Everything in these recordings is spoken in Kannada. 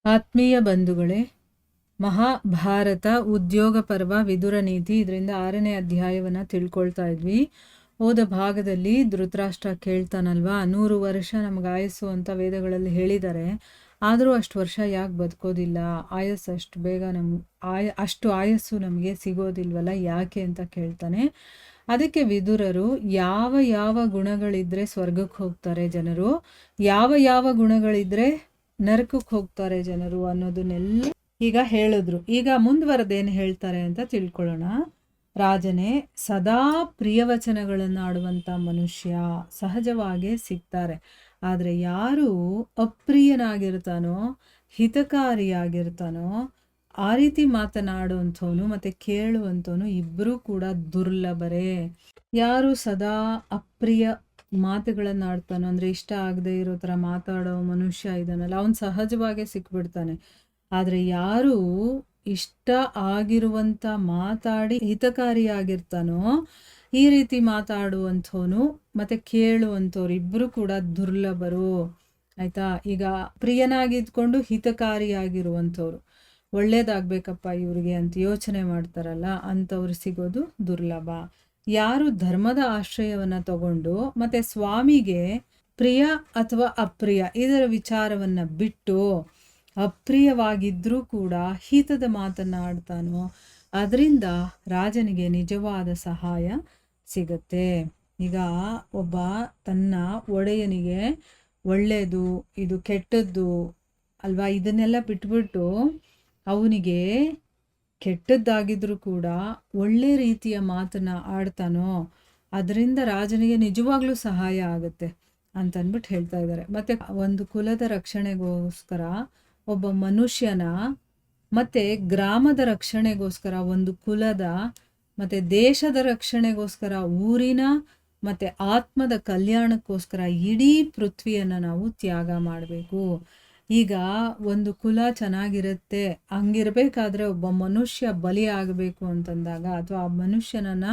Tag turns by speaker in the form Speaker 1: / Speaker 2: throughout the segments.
Speaker 1: ಆತ್ಮೀಯ ಬಂಧುಗಳೇ, ಮಹಾಭಾರತ ಉದ್ಯೋಗ ಪರ್ವ ವಿದುರ ನೀತಿ, ಇದರಿಂದ 6ನೇ ಅಧ್ಯಾಯವನ್ನು ತಿಳ್ಕೊಳ್ತಾ ಇದ್ವಿ. ಹೋದ ಭಾಗದಲ್ಲಿ ಧೃತರಾಷ್ಟ್ರ ಕೇಳ್ತಾನಲ್ವಾ, 100 ವರ್ಷ ನಮ್ಗೆ ಆಯಸ್ಸು ಅಂತ ವೇದಗಳಲ್ಲಿ ಹೇಳಿದ್ದಾರೆ, ಆದರೂ ಅಷ್ಟು ವರ್ಷ ಯಾಕೆ ಬದುಕೋದಿಲ್ಲ, ಆಯಸ್ಸು ಅಷ್ಟು ಬೇಗ ಅಷ್ಟು ಆಯಸ್ಸು ನಮಗೆ ಸಿಗೋದಿಲ್ವಲ್ಲ, ಯಾಕೆ ಅಂತ ಕೇಳ್ತಾನೆ. ಅದಕ್ಕೆ ವಿದುರರು ಯಾವ ಯಾವ ಗುಣಗಳಿದ್ರೆ ಸ್ವರ್ಗಕ್ಕೆ ಹೋಗ್ತಾರೆ ಜನರು, ಯಾವ ಯಾವ ಗುಣಗಳಿದ್ರೆ ನರಕಕ್ಕೆ ಹೋಗ್ತಾರೆ ಜನರು ಅನ್ನೋದನ್ನೆಲ್ಲ ಈಗ ಹೇಳಿದ್ರು. ಈಗ ಮುಂದುವರೆದೇನು ಹೇಳ್ತಾರೆ ಅಂತ ತಿಳ್ಕೊಳ್ಳೋಣ. ರಾಜನೇ, ಸದಾ ಪ್ರಿಯವಚನಗಳನ್ನು ಆಡುವಂಥ ಮನುಷ್ಯ ಸಹಜವಾಗೇ ಸಿಗ್ತಾರೆ. ಆದರೆ ಯಾರು ಅಪ್ರಿಯನಾಗಿರ್ತಾನೋ, ಹಿತಕಾರಿಯಾಗಿರ್ತಾನೋ, ಆ ರೀತಿ ಮಾತನಾಡುವಂಥವನು ಮತ್ತು ಕೇಳುವಂಥವನು ಇಬ್ಬರೂ ಕೂಡ ದುರ್ಲಭರೇ. ಯಾರು ಸದಾ ಅಪ್ರಿಯ ಮಾತುಗಳನ್ನು ಆಡ್ತಾನೋ, ಅಂದರೆ ಇಷ್ಟ ಆಗದೆ ಇರೋ ಥರ ಮಾತಾಡೋ ಮನುಷ್ಯ ಇದ್ದಾನಲ್ಲ, ಅವನು ಸಹಜವಾಗೇ ಸಿಕ್ಬಿಡ್ತಾನೆ. ಆದರೆ ಯಾರು ಇಷ್ಟ ಆಗಿರುವಂಥ ಮಾತಾಡಿ ಹಿತಕಾರಿಯಾಗಿರ್ತಾನೋ, ಈ ರೀತಿ ಮಾತಾಡುವಂಥವನು ಮತ್ತು ಕೇಳುವಂಥವ್ರು ಇಬ್ಬರು ಕೂಡ ದುರ್ಲಭರು. ಆಯಿತಾ? ಈಗ ಪ್ರಿಯನಾಗಿದ್ಕೊಂಡು ಹಿತಕಾರಿಯಾಗಿರುವಂಥವ್ರು, ಒಳ್ಳೇದಾಗಬೇಕಪ್ಪ ಇವ್ರಿಗೆ ಅಂತ ಯೋಚನೆ ಮಾಡ್ತಾರಲ್ಲ, ಅಂಥವ್ರು ಸಿಗೋದು ದುರ್ಲಭ. ಯಾರು ಧರ್ಮದ ಆಶ್ರಯವನ್ನು ತಗೊಂಡು ಮತ್ತು ಸ್ವಾಮಿಗೆ ಪ್ರಿಯ ಅಥವಾ ಅಪ್ರಿಯ ಇದರ ವಿಚಾರವನ್ನು ಬಿಟ್ಟು ಅಪ್ರಿಯವಾಗಿದ್ದರೂ ಕೂಡ ಹಿತದ ಮಾತನ್ನು ಆಡ್ತಾನೋ, ಅದರಿಂದ ರಾಜನಿಗೆ ನಿಜವಾದ ಸಹಾಯ ಸಿಗತ್ತೆ. ಈಗ ಒಬ್ಬ ತನ್ನ ಒಡೆಯನಿಗೆ ಒಳ್ಳೆಯದು ಇದು ಕೆಟ್ಟದ್ದು ಅಲ್ವಾ, ಇದನ್ನೆಲ್ಲ ಬಿಟ್ಬಿಟ್ಟು ಅವನಿಗೆ ಕೆಟ್ಟದ್ದಾಗಿದ್ರೂ ಕೂಡ ಒಳ್ಳೆ ರೀತಿಯ ಮಾತನ್ನು ಆಡ್ತಾನೋ, ಅದರಿಂದ ರಾಜನಿಗೆ ನಿಜವಾಗ್ಲೂ ಸಹಾಯ ಆಗುತ್ತೆ ಅಂತಂದ್ಬಿಟ್ಟು ಹೇಳ್ತಾ ಇದ್ದಾರೆ. ಮತ್ತು ಒಂದು ಕುಲದ ರಕ್ಷಣೆಗೋಸ್ಕರ ಒಬ್ಬ ಮನುಷ್ಯನ ಮತ್ತು ಗ್ರಾಮದ ರಕ್ಷಣೆಗೋಸ್ಕರ, ಒಂದು ಕುಲದ ಮತ್ತು ದೇಶದ ರಕ್ಷಣೆಗೋಸ್ಕರ, ಊರಿನ ಮತ್ತು ಆತ್ಮದ ಕಲ್ಯಾಣಕ್ಕೋಸ್ಕರ ಇಡೀ ಪೃಥ್ವಿಯನ್ನು ನಾವು ತ್ಯಾಗ ಮಾಡಬೇಕು. ಈಗ ಒಂದು ಕುಲ ಚೆನ್ನಾಗಿರುತ್ತೆ, ಹಂಗಿರ್ಬೇಕಾದ್ರೆ ಒಬ್ಬ ಮನುಷ್ಯ ಬಲಿ ಆಗಬೇಕು ಅಂತಂದಾಗ, ಅಥವಾ ಆ ಮನುಷ್ಯನನ್ನು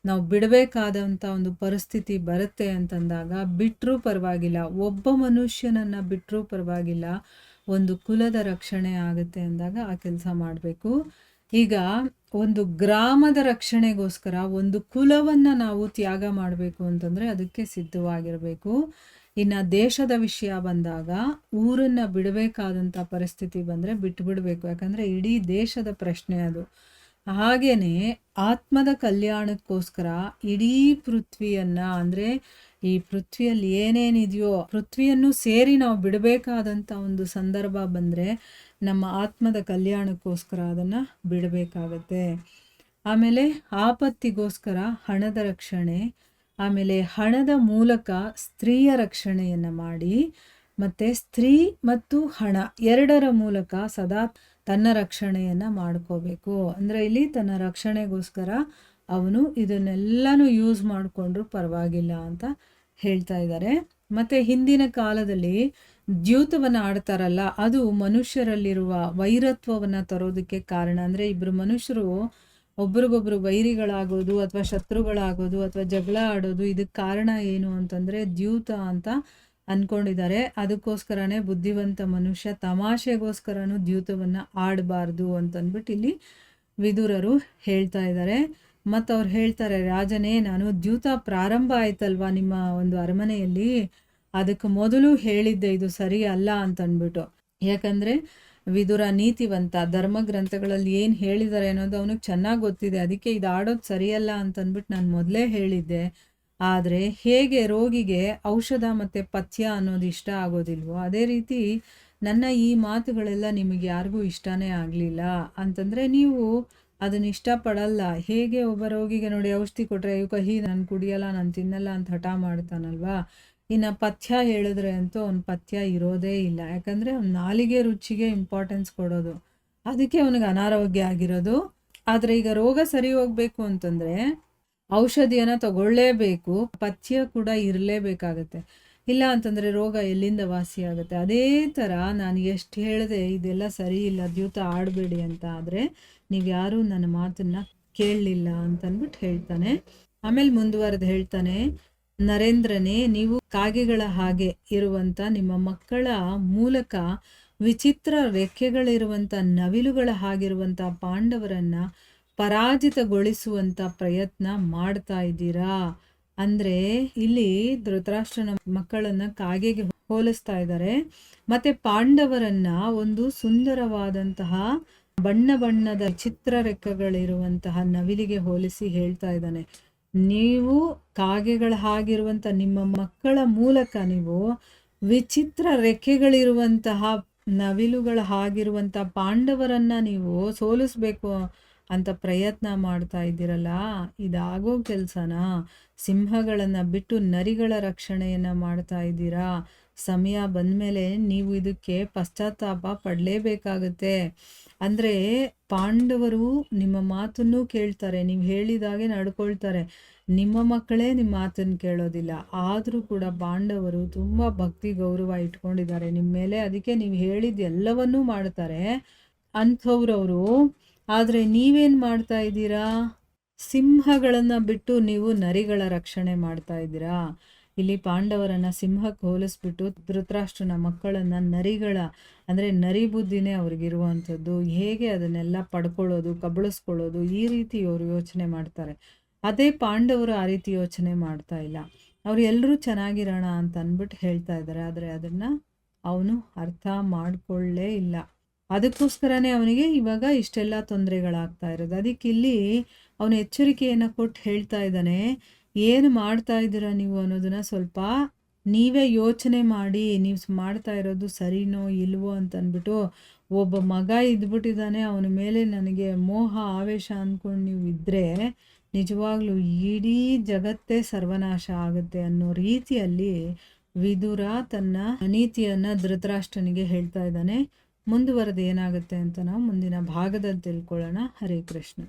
Speaker 1: ನಾವು ಬಿಡಬೇಕಾದಂಥ ಒಂದು ಪರಿಸ್ಥಿತಿ ಬರುತ್ತೆ ಅಂತಂದಾಗ ಬಿಟ್ಟರೂ ಪರವಾಗಿಲ್ಲ, ಒಬ್ಬ ಮನುಷ್ಯನನ್ನು ಬಿಟ್ಟರೂ ಪರವಾಗಿಲ್ಲ, ಒಂದು ಕುಲದ ರಕ್ಷಣೆ ಆಗುತ್ತೆ ಅಂದಾಗ ಆ ಕೆಲಸ ಮಾಡಬೇಕು. ಈಗ ಒಂದು ಗ್ರಾಮದ ರಕ್ಷಣೆಗೋಸ್ಕರ ಒಂದು ಕುಲವನ್ನು ನಾವು ತ್ಯಾಗ ಮಾಡಬೇಕು ಅಂತಂದರೆ ಅದಕ್ಕೆ ಸಿದ್ಧವಾಗಿರಬೇಕು. ಇನ್ನು ದೇಶದ ವಿಷಯ ಬಂದಾಗ ಊರನ್ನು ಬಿಡಬೇಕಾದಂಥ ಪರಿಸ್ಥಿತಿ ಬಂದರೆ ಬಿಟ್ಟುಬಿಡಬೇಕು, ಯಾಕಂದರೆ ಇಡೀ ದೇಶದ ಪ್ರಶ್ನೆ ಅದು. ಹಾಗೆಯೇ ಆತ್ಮದ ಕಲ್ಯಾಣಕ್ಕೋಸ್ಕರ ಇಡೀ ಪೃಥ್ವಿಯನ್ನು, ಅಂದರೆ ಈ ಪೃಥ್ವಿಯಲ್ಲಿ ಏನೇನಿದೆಯೋ ಪೃಥ್ವಿಯನ್ನು ಸೇರಿ ನಾವು ಬಿಡಬೇಕಾದಂಥ ಒಂದು ಸಂದರ್ಭ ಬಂದರೆ ನಮ್ಮ ಆತ್ಮದ ಕಲ್ಯಾಣಕ್ಕೋಸ್ಕರ ಅದನ್ನು ಬಿಡಬೇಕಾಗತ್ತೆ. ಆಮೇಲೆ ಆಪತ್ತಿಗೋಸ್ಕರ ಹಣದ ರಕ್ಷಣೆ, ಆಮೇಲೆ ಹಣದ ಮೂಲಕ ಸ್ತ್ರೀಯ ರಕ್ಷಣೆಯನ್ನು ಮಾಡಿ, ಮತ್ತು ಸ್ತ್ರೀ ಮತ್ತು ಹಣ ಎರಡರ ಮೂಲಕ ಸದಾ ತನ್ನ ರಕ್ಷಣೆಯನ್ನು ಮಾಡ್ಕೋಬೇಕು. ಅಂದರೆ ಇಲ್ಲಿ ತನ್ನ ರಕ್ಷಣೆಗೋಸ್ಕರ ಅವನು ಇದನ್ನೆಲ್ಲನೂ ಯೂಸ್ ಮಾಡಿಕೊಂಡ್ರೂ ಪರವಾಗಿಲ್ಲ ಅಂತ ಹೇಳ್ತಾ ಇದ್ದಾರೆ. ಮತ್ತು ಹಿಂದಿನ ಕಾಲದಲ್ಲಿ ದ್ಯೂತವನ್ನು ಆಡ್ತಾರಲ್ಲ, ಅದು ಮನುಷ್ಯರಲ್ಲಿರುವ ವೈರತ್ವವನ್ನು ತರೋದಕ್ಕೆ ಕಾರಣ. ಅಂದರೆ ಇಬ್ಬರು ಮನುಷ್ಯರು ಒಬ್ರಿಗೊಬ್ರು ವೈರಿಗಳಾಗೋದು ಅಥವಾ ಶತ್ರುಗಳಾಗೋದು ಅಥವಾ ಜಗಳ ಆಡೋದು, ಇದಕ್ಕೆ ಕಾರಣ ಏನು ಅಂತಂದರೆ ದ್ಯೂತ ಅಂತ ಅಂದ್ಕೊಂಡಿದ್ದಾರೆ. ಅದಕ್ಕೋಸ್ಕರನೇ ಬುದ್ಧಿವಂತ ಮನುಷ್ಯ ತಮಾಷೆಗೋಸ್ಕರನೂ ದ್ಯೂತವನ್ನು ಆಡಬಾರ್ದು ಅಂತಂದ್ಬಿಟ್ಟು ಇಲ್ಲಿ ವಿದುರರು ಹೇಳ್ತಾ ಇದ್ದಾರೆ. ಮತ್ತು ಅವ್ರು ಹೇಳ್ತಾರೆ, ರಾಜನೇ, ನಾನು ದ್ಯೂತ ಪ್ರಾರಂಭ ಆಯ್ತಲ್ವಾ ನಿಮ್ಮ ಒಂದು ಅರಮನೆಯಲ್ಲಿ, ಅದಕ್ಕೆ ಮೊದಲು ಹೇಳಿದ್ದೆ ಇದು ಸರಿ ಅಲ್ಲ ಅಂತಂದ್ಬಿಟ್ಟು. ಯಾಕಂದರೆ ವಿದುರ ನೀತಿವಂತ, ಧರ್ಮ ಗ್ರಂಥಗಳಲ್ಲಿ ಏನು ಹೇಳಿದ್ದಾರೆ ಅನ್ನೋದು ಅವನಿಗೆ ಚೆನ್ನಾಗಿ ಗೊತ್ತಿದೆ. ಅದಕ್ಕೆ ಇದು ಆಡೋದು ಸರಿಯಲ್ಲ ಅಂತಂದ್ಬಿಟ್ಟು ನಾನು ಮೊದಲೇ ಹೇಳಿದ್ದೆ. ಆದರೆ ಹೇಗೆ ರೋಗಿಗೆ ಔಷಧ ಮತ್ತು ಪಥ್ಯ ಅನ್ನೋದು ಇಷ್ಟ ಆಗೋದಿಲ್ವೋ, ಅದೇ ರೀತಿ ನನ್ನ ಈ ಮಾತುಗಳೆಲ್ಲ ನಿಮಗೆ ಯಾರಿಗೂ ಇಷ್ಟನೇ ಆಗಲಿಲ್ಲ ಅಂತಂದರೆ ನೀವು ಅದನ್ನು ಇಷ್ಟಪಡಲ್ಲ. ಹೇಗೆ ಒಬ್ಬ ರೋಗಿಗೆ ನೋಡಿ ಔಷಧಿ ಕೊಟ್ಟರೆ ಇವು ಕಹಿ, ನಾನು ಕುಡಿಯಲ್ಲ, ನಾನು ತಿನ್ನಲ್ಲ ಅಂತ ಹಠ ಮಾಡ್ತಾನಲ್ವಾ, ಇನ್ನು ಪಥ್ಯ ಹೇಳಿದ್ರೆ ಅಂತೂ ಅವ್ನ ಪಥ್ಯ ಇರೋದೇ ಇಲ್ಲ. ಯಾಕಂದರೆ ಅವ್ನ ನಾಲಿಗೆ ರುಚಿಗೆ ಇಂಪಾರ್ಟೆನ್ಸ್ ಕೊಡೋದು, ಅದಕ್ಕೆ ಅವನಿಗೆ ಅನಾರೋಗ್ಯ ಆಗಿರೋದು. ಆದರೆ ಈಗ ರೋಗ ಸರಿ ಹೋಗಬೇಕು ಅಂತಂದರೆ ಔಷಧಿಯನ್ನು ತಗೊಳ್ಳೇಬೇಕು, ಪಥ್ಯ ಕೂಡ ಇರಲೇಬೇಕಾಗತ್ತೆ. ಇಲ್ಲ ಅಂತಂದರೆ ರೋಗ ಎಲ್ಲಿಂದ ವಾಸಿ ಆಗುತ್ತೆ. ಅದೇ ಥರ ನಾನು ಎಷ್ಟು ಹೇಳಿದೆ ಇದೆಲ್ಲ ಸರಿ ಇಲ್ಲ, ದ್ಯೂತ ಆಡಬೇಡಿ ಅಂತ, ಆದರೆ ನೀವು ಯಾರೂ ನನ್ನ ಮಾತನ್ನು ಕೇಳಲಿಲ್ಲ ಅಂತಂದ್ಬಿಟ್ಟು ಹೇಳ್ತಾನೆ. ಆಮೇಲೆ ಮುಂದುವರೆದು ಹೇಳ್ತಾನೆ, ನರೇಂದ್ರನೇ, ನೀವು ಕಾಗೆಗಳ ಹಾಗೆ ಇರುವಂಥ ನಿಮ್ಮ ಮಕ್ಕಳ ಮೂಲಕ ವಿಚಿತ್ರ ರೆಕ್ಕೆಗಳಿರುವಂಥ ನವಿಲುಗಳ ಹಾಗಿರುವಂಥ ಪಾಂಡವರನ್ನ ಪರಾಜಿತಗೊಳಿಸುವಂಥ ಪ್ರಯತ್ನ ಮಾಡ್ತಾ ಇದ್ದೀರಾ. ಅಂದ್ರೆ ಇಲ್ಲಿ ಧೃತರಾಷ್ಟ್ರನ ಮಕ್ಕಳನ್ನ ಕಾಗೆಗೆ ಹೋಲಿಸ್ತಾ ಇದ್ದಾರೆ. ಮತ್ತೆ ಪಾಂಡವರನ್ನ ಒಂದು ಸುಂದರವಾದಂತಹ ಬಣ್ಣ ಬಣ್ಣದ ಚಿತ್ರ ರೆಕ್ಕೆಗಳಿರುವಂತಹ ನವಿಲಿಗೆ ಹೋಲಿಸಿ ಹೇಳ್ತಾ ಇದ್ದಾನೆ. ನೀವು ಕಾಗೆಗಳ ಹಾಗಿರುವಂಥ ನಿಮ್ಮ ಮಕ್ಕಳ ಮೂಲಕ ನೀವು ವಿಚಿತ್ರ ರೆಕ್ಕೆಗಳಿರುವಂತಹ ನವಿಲುಗಳ ಹಾಗಿರುವಂಥ ಪಾಂಡವರನ್ನ ನೀವು ಸೋಲಿಸ್ಬೇಕು ಅಂತ ಪ್ರಯತ್ನ ಮಾಡ್ತಾ ಇದ್ದೀರಲ್ಲ, ಇದಾಗೋ ಕೆಲಸನಾ? ಸಿಂಹಗಳನ್ನು ಬಿಟ್ಟು ನರಿಗಳ ರಕ್ಷಣೆಯನ್ನು ಮಾಡ್ತಾ ಇದ್ದೀರಾ. ಸಮಯ ಬಂದಮೇಲೆ ನೀವು ಇದಕ್ಕೆ ಪಶ್ಚಾತ್ತಾಪ ಪಡಲೇಬೇಕಾಗುತ್ತೆ. ಅಂದರೆ ಪಾಂಡವರು ನಿಮ್ಮ ಮಾತನ್ನು ಕೇಳ್ತಾರೆ, ನೀವು ಹೇಳಿದಾಗೆ ನಡ್ಕೊಳ್ತಾರೆ. ನಿಮ್ಮ ಮಕ್ಕಳೇ ನಿಮ್ಮ ಮಾತನ್ನು ಕೇಳೋದಿಲ್ಲ. ಆದರೂ ಕೂಡ ಪಾಂಡವರು ತುಂಬ ಭಕ್ತಿ ಗೌರವ ಇಟ್ಕೊಂಡಿದ್ದಾರೆ ನಿಮ್ಮ ಮೇಲೆ. ಅದಕ್ಕೆ ನೀವು ಹೇಳಿದ ಎಲ್ಲವನ್ನೂ ಮಾಡ್ತಾರೆ ಅಂಥವ್ರವರು. ಆದರೆ ನೀವೇನು ಮಾಡ್ತಾ ಇದ್ದೀರಾ? ಸಿಂಹಗಳನ್ನು ಬಿಟ್ಟು ನೀವು ನರಿಗಳ ರಕ್ಷಣೆ ಮಾಡ್ತಾ ಇದ್ದೀರಾ. ಇಲ್ಲಿ ಪಾಂಡವರನ್ನ ಸಿಂಹಕ್ಕೆ ಹೋಲಿಸ್ಬಿಟ್ಟು ಧೃತರಾಷ್ಟ್ರನ ಮಕ್ಕಳನ್ನ ನರಿಗಳ ಅಂದರೆ ನರಿ ಬುದ್ಧಿನೇ ಅವ್ರಿಗಿರುವಂಥದ್ದು. ಹೇಗೆ ಅದನ್ನೆಲ್ಲ ಪಡ್ಕೊಳ್ಳೋದು, ಕಬಳಿಸ್ಕೊಳ್ಳೋದು, ಈ ರೀತಿ ಅವರು ಯೋಚನೆ ಮಾಡ್ತಾರೆ. ಅದೇ ಪಾಂಡವರು ಆ ರೀತಿ ಯೋಚನೆ ಮಾಡ್ತಾ ಇಲ್ಲ. ಅವ್ರು ಎಲ್ಲರೂ ಚೆನ್ನಾಗಿರೋಣ ಅಂತ ಅಂದ್ಬಿಟ್ಟು ಹೇಳ್ತಾ ಇದ್ದಾರೆ. ಆದರೆ ಅದನ್ನು ಅವನು ಅರ್ಥ ಮಾಡಿಕೊಳ್ಳೇ ಇಲ್ಲ. ಅದಕ್ಕೋಸ್ಕರನೇ ಅವನಿಗೆ ಇವಾಗ ಇಷ್ಟೆಲ್ಲ ತೊಂದರೆಗಳಾಗ್ತಾ ಇರೋದು. ಅದಕ್ಕೆ ಇಲ್ಲಿ ಅವನು ಎಚ್ಚರಿಕೆಯನ್ನು ಕೊಟ್ಟು ಹೇಳ್ತಾ ಇದ್ದಾನೆ, ಏನು ಮಾಡ್ತಾ ಇದ್ದೀರಾ ನೀವು ಅನ್ನೋದನ್ನ ಸ್ವಲ್ಪ ನೀವೇ ಯೋಚನೆ ಮಾಡಿ. ನೀವು ಮಾಡ್ತಾ ಇರೋದು ಸರಿನೋ ಇಲ್ವೋ ಅಂತ ಅಂದ್ಬಿಟ್ಟು, ಒಬ್ಬ ಮಗ ಇದ್ಬಿಟ್ಟಿದ್ದಾನೆ ಅವನ ಮೇಲೆ ನನಗೆ ಮೋಹ ಆವೇಶ ಅಂದ್ಕೊಂಡು ನೀವು ಇದ್ದರೆ ನಿಜವಾಗ್ಲೂ ಇಡೀ ಜಗತ್ತೇ ಸರ್ವನಾಶ ಆಗುತ್ತೆ ಅನ್ನೋ ರೀತಿಯಲ್ಲಿ ವಿದುರ ತನ್ನ ನೀತಿಯನ್ನು ಧೃತರಾಷ್ಟ್ರನಿಗೆ ಹೇಳ್ತಾ ಇದ್ದಾನೆ. ಮುಂದುವರೆದು ಏನಾಗುತ್ತೆ ಅಂತ ನಾವು ಮುಂದಿನ ಭಾಗದಲ್ಲಿ ತಿಳ್ಕೊಳ್ಳೋಣ. ಹರೇ ಕೃಷ್ಣ.